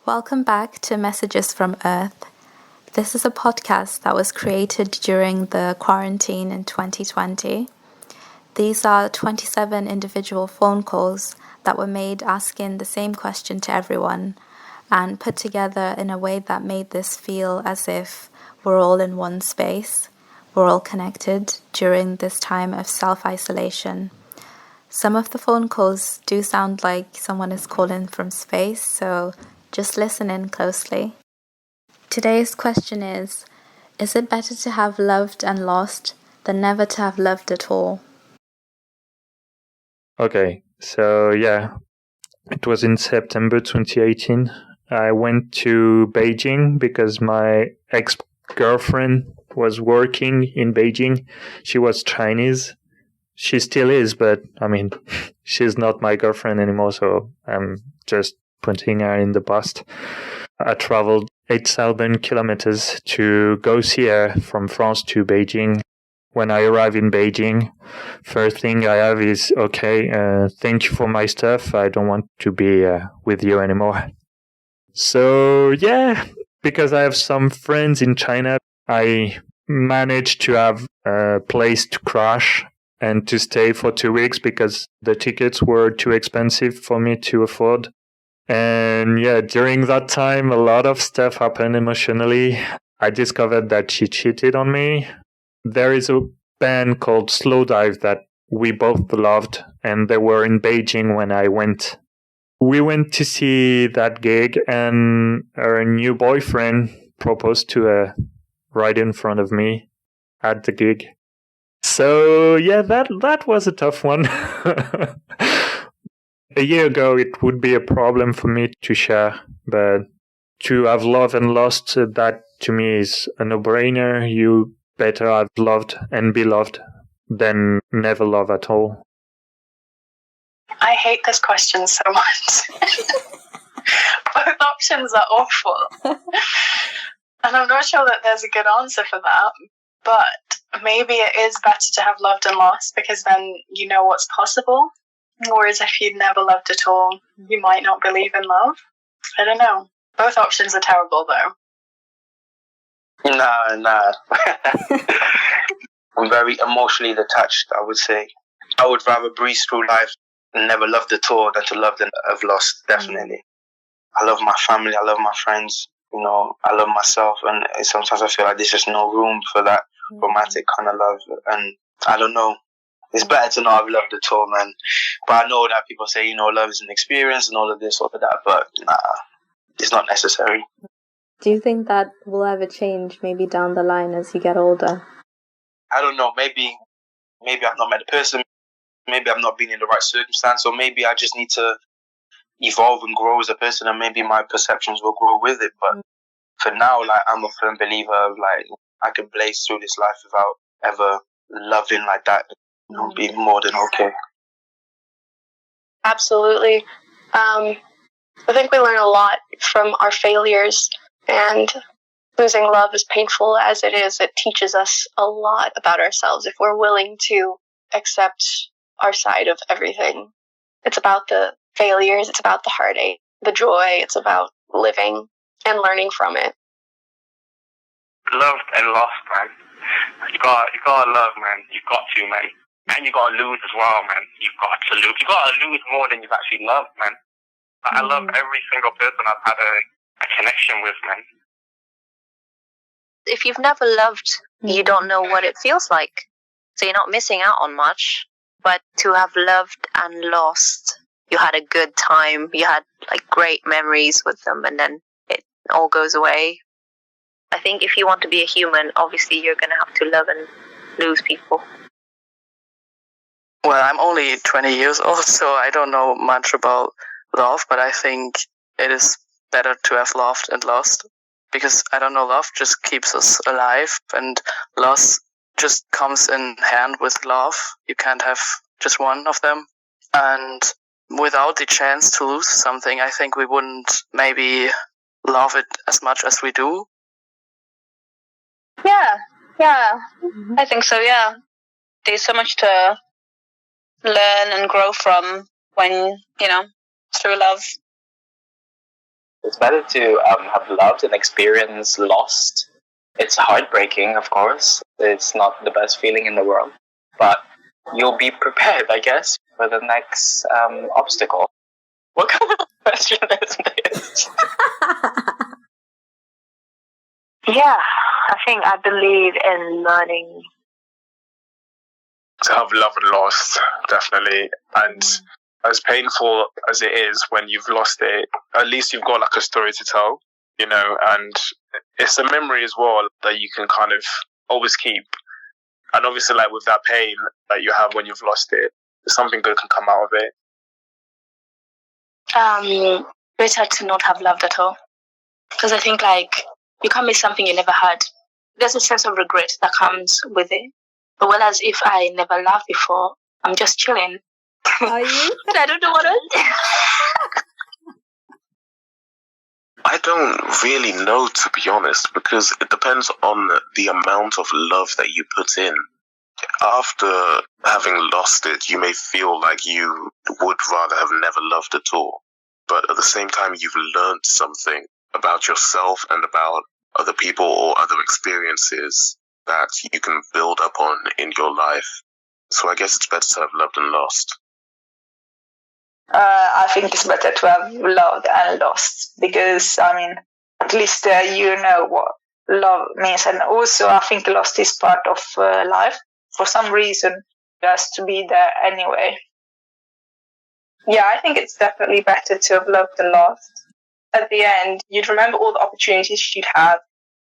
Welcome back to Messages from Earth. This is a podcast that was created during the quarantine in 2020. These are 27 individual phone calls that were made asking the same question to everyone and put together in a way that made this feel as if we're all in one space, we're all connected during this time of self-isolation. Some of the phone calls do sound like someone is calling from space, so just listen in closely. Today's question is it better to have loved and lost than never to have loved at all? Okay, so it was in September 2018. I went to Beijing because my ex-girlfriend was working in Beijing. She was Chinese. She still is, but she's not my girlfriend anymore, so I'm just putting her in the past. I traveled 8,000 kilometers to go see her from France to Beijing. When I arrive in Beijing, first thing I have is, thank you for my stuff. I don't want to be with you anymore. So, because I have some friends in China, I managed to have a place to crash and to stay for 2 weeks because the tickets were too expensive for me to afford. And during that time, a lot of stuff happened emotionally. I discovered that she cheated on me. There is a band called Slowdive that we both loved, and they were in Beijing when I went. We went to see that gig, and her new boyfriend proposed to her right in front of me at the gig. So, that was a tough one. A year ago, it would be a problem for me to share, but to have loved and lost, that to me is a no-brainer. You better have loved and be loved than never love at all. I hate this question so much. Both options are awful. And I'm not sure that there's a good answer for that, but maybe it is better to have loved and lost because then you know what's possible. Whereas if you'd never loved at all, you might not believe in love. I don't know. Both options are terrible, though. Nah. I'm very emotionally detached, I would say. I would rather breeze through life and never loved at all than to love and have lost, definitely. I love my family, I love my friends, I love myself, and sometimes I feel like there's just no room for that romantic kind of love, and I don't know. It's better to not have loved at all, man. But I know that people say, love is an experience and all of this, all of that, but nah, it's not necessary. Do you think that will ever change maybe down the line as you get older? I don't know. Maybe I've not met the person. Maybe I've not been in the right circumstance, or maybe I just need to evolve and grow as a person, and maybe my perceptions will grow with it. But for now, I'm a firm believer of I can blaze through this life without ever loving like that. Be more than okay. Absolutely. I think we learn a lot from our failures, and losing love, as painful as it is, it teaches us a lot about ourselves if we're willing to accept our side of everything. It's about the failures, it's about the heartache, the joy, it's about living and learning from it. Loved and lost, man. You gotta love, man. You've got to, man. And you gotta lose as well, man. You've got to lose. You gotta lose more than you've actually loved, man. I love every single person I've had a connection with, man. If you've never loved, you don't know what it feels like. So you're not missing out on much. But to have loved and lost, you had a good time, you had great memories with them, and then it all goes away. I think if you want to be a human, obviously you're going to have to love and lose people. Well, I'm only 20 years old, so I don't know much about love, but I think it is better to have loved and lost. Because, I don't know, love just keeps us alive, and loss just comes in hand with love. You can't have just one of them. And without the chance to lose something, I think we wouldn't maybe love it as much as we do. Yeah. I think so, yeah. There's so much to learn and grow from when, through love. It's better to have loved and experienced lost. It's heartbreaking, of course. It's not the best feeling in the world. But you'll be prepared, I guess, for the next obstacle. What kind of question is this? Yeah, I believe in learning. To have love and lost, definitely. And as painful as it is when you've lost it, at least you've got like a story to tell, you know, and it's a memory as well that you can kind of always keep. And obviously, like with that pain that you have when you've lost it, something good can come out of it. Better to not have loved at all. Because I think like you can't miss something you never had. There's a sense of regret that comes with it. But whereas if I never loved before, I'm just chilling. Are you? I don't know what else. I don't really know, to be honest, because it depends on the amount of love that you put in. After having lost it, you may feel like you would rather have never loved at all. But at the same time, you've learned something about yourself and about other people or other experiences that you can build up on in your life. So I guess it's better to have loved and lost. I think it's better to have loved and lost because, I mean, at least you know what love means. And also, I think lost is part of life. For some reason, it has to be there anyway. Yeah, I think it's definitely better to have loved and lost. At the end, you'd remember all the opportunities you'd have.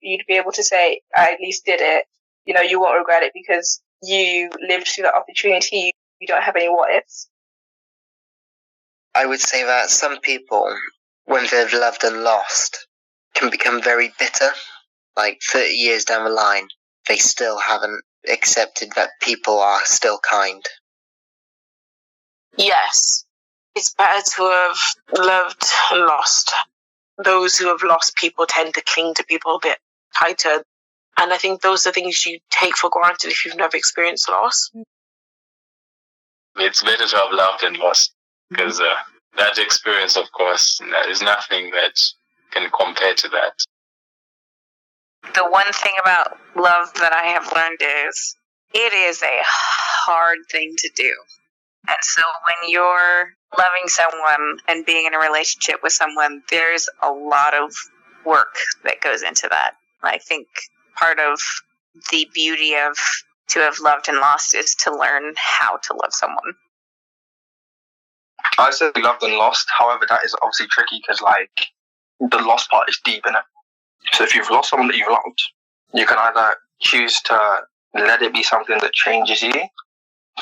You'd be able to say, I at least did it. You know, you won't regret it because you lived through that opportunity. You don't have any what ifs. I would say that some people, when they've loved and lost, can become very bitter. Like 30 years down the line, they still haven't accepted that people are still kind. Yes. It's better to have loved and lost. Those who have lost people tend to cling to people a bit tighter. And I think those are things you take for granted if you've never experienced loss. It's better to have loved and lost because that experience, of course, there's nothing that can compare to that. The one thing about love that I have learned is it is a hard thing to do. And so when you're loving someone and being in a relationship with someone, there's a lot of work that goes into that. I think part of the beauty of to have loved and lost is to learn how to love someone. I said loved and lost. However, that is obviously tricky because, like, the lost part is deep in it. So if you've lost someone that you've loved, you can either choose to let it be something that changes you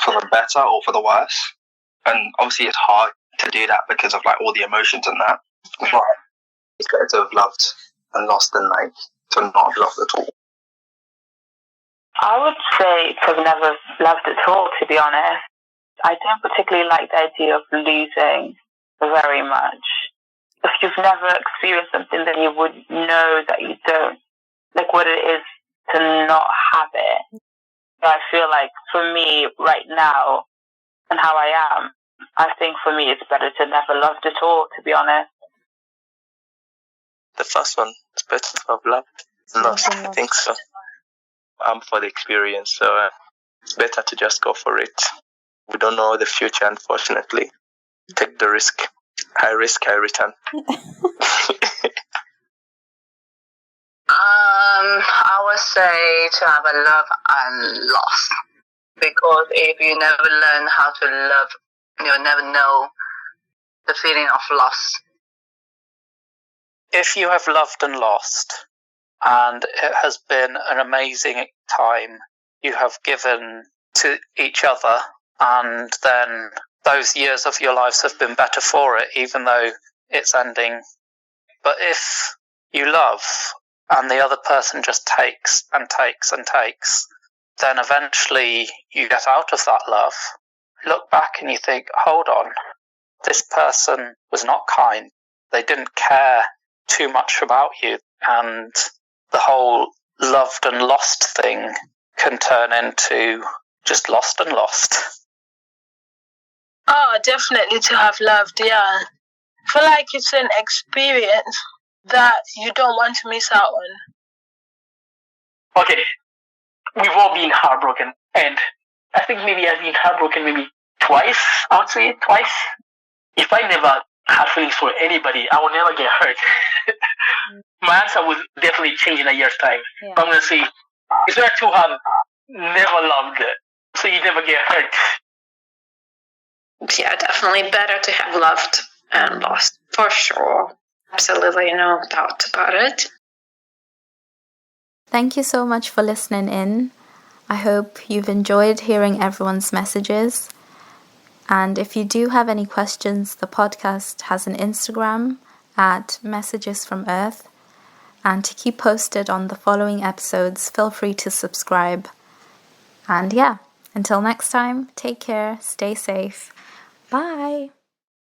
for the better or for the worse. And obviously it's hard to do that because of, like, all the emotions and that. But it's better to have loved and lost than, like, to not have loved at all. I would say to have never loved at all, to be honest. I don't particularly like the idea of losing very much. If you've never experienced something, then you would know that you don't, like what it is to not have it. So I feel like for me right now and how I am, I think for me it's better to never loved at all, to be honest. The first one, it's better to have loved and lost. I think so. I'm for the experience, so it's better to just go for it. We don't know the future, unfortunately. Take the risk. High risk, high return. I would say to have a love and lost. Because if you never learn how to love, you'll never know the feeling of loss. If you have loved and lost, and it has been an amazing time you have given to each other, and then those years of your lives have been better for it, even though it's ending. But if you love and the other person just takes and takes and takes, then eventually you get out of that love, look back and you think, hold on, this person was not kind. They didn't care too much about you. And the whole loved and lost thing can turn into just lost and lost. Oh, definitely to have loved, yeah. feel like it's an experience that you don't want to miss out on. Okay, we've all been heartbroken, and I think maybe I've been heartbroken maybe twice. I would say twice. If I never have feelings for anybody, I will never get hurt. My answer would definitely change in a year's time. Yeah. But I'm gonna say it's better to have never loved, so you never get hurt. Yeah, definitely better to have loved and lost, for sure. Absolutely, no doubt about it. Thank you so much for listening in. I hope you've enjoyed hearing everyone's messages. And if you do have any questions, the podcast has an Instagram at Messages from Earth. And to keep posted on the following episodes, feel free to subscribe. And yeah, until next time, take care, stay safe. Bye.